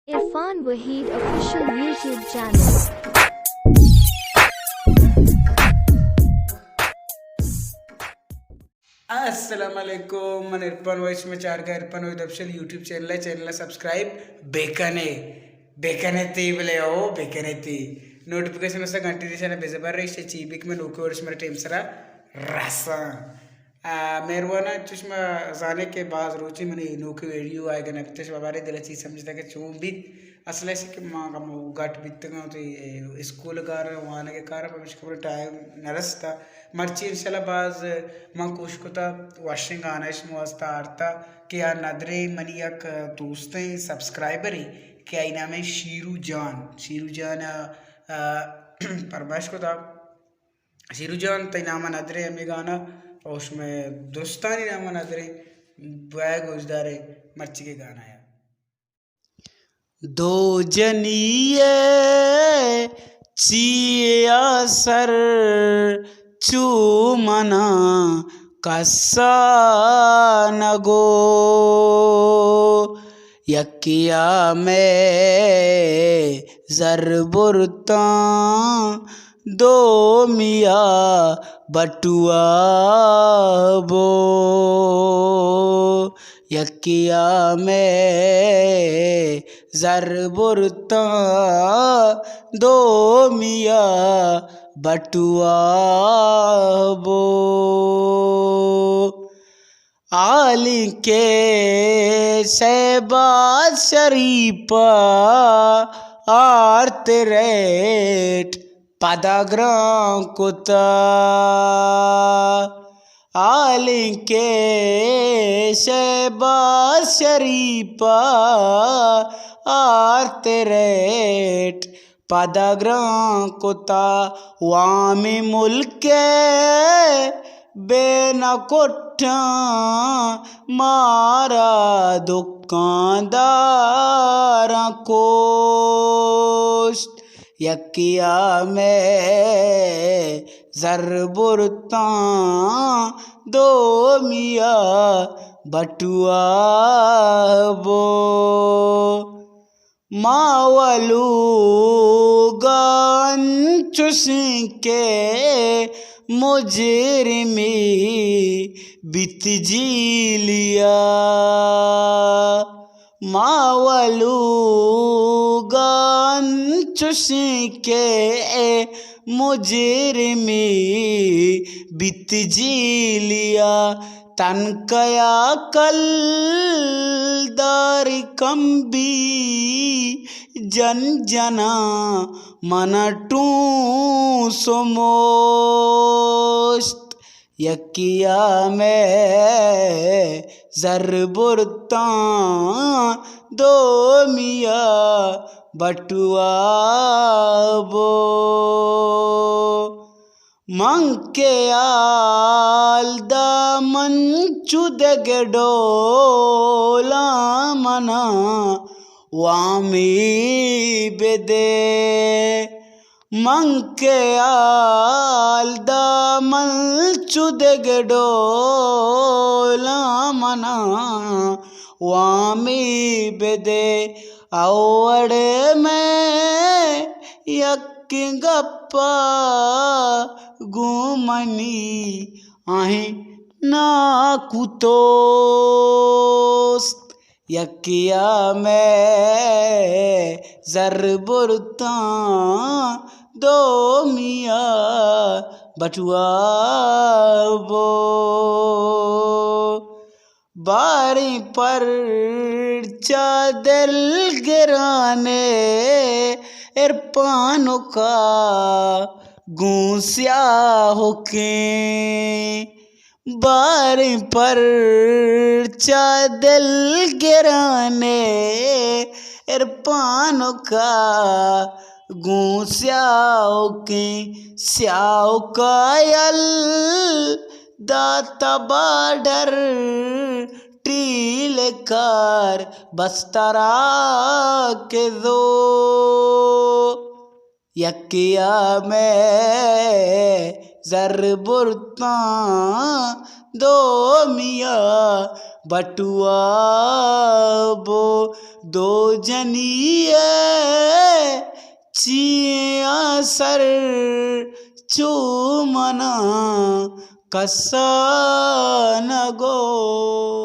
Irfan Waheed official YouTube channel. अस्सलामुअलैकुम मन Irfan voice में चार का Irfan Waheed official YouTube channel subscribe बेकने बेकने ती बले ओ बेकने ती नोटिफिकेशन वस्ता घंटी दिशा ने बेजबर रही से चीबिक में नोके वर्ष मेरे टीम सरा रसा मेरवाना चुष्मा जाने के बाद रोची मने नोके वीडियो आएगा ना कुछ बाबारे दिला चीज समझता कि चूं भी असले से कि माँ का वो गाट बीतते हैं तो स्कूल कार वहाँ के कार पर मुझे खबर टाइम नरस्ता मर्ची इंशाल्लाह बाज माँ कुछ को ता वाशिंग आना इस मुआस्ता आरता कि यार नदरे मनियक दोस्तें सब्सक्राइबर ही क्या इनाम है शीरू जान परमाश को था शीरू जान तो इनाम नदरे हमें गाना और उसमें दोस्तानी नाम नदरे बैग गुजदारे मर्ची के गाना है दो जनिए चिया सर चूमना कस्सा नगो यकिया में जरबुरता दो मिया बटुआ बो यकिया में जरबुरता दो मिया बटुआ बो आली के शहबाज शरीफा आर्त रेट पदाग्राम कुता आली के शहबाज शरीफा आर्त रेट पदाग्राम कुता वामी मुल्के बेना कोठा मारा दुकानदार कोष्ट यकिया में जरबुरता दो मिया बटुआ बो मावलू गान चुसी के मुजरिमी बित जी लिया मावलू गान चुसी के मुजरिमी बित जी लिया तनकया कल दारी कंबी जन जना मनटू सोमोस्त यकिया में जरबुरता दो मिया बटुआ बो मंके आल दामन चुदगे डोला मना वामी बेदे मंके आल दामन चुदगे डोला मना वामी बेदे औड़े में यक गप्पा गुमनी आहे ना कुतोस्त यकिया में जरबुरता दो मिया बटुआ बो बारी पर चादर गिराने इरफान का गूंसिया होके बारी पर चादर गिराने इरफान का गूंसिया होके स्याओ कायल दाता बाडर टील कर बस्तरा के दो यकिया में जरबुरता दो मिया बटुआ बो दो जनिए चिया सर चूमना कसा न गो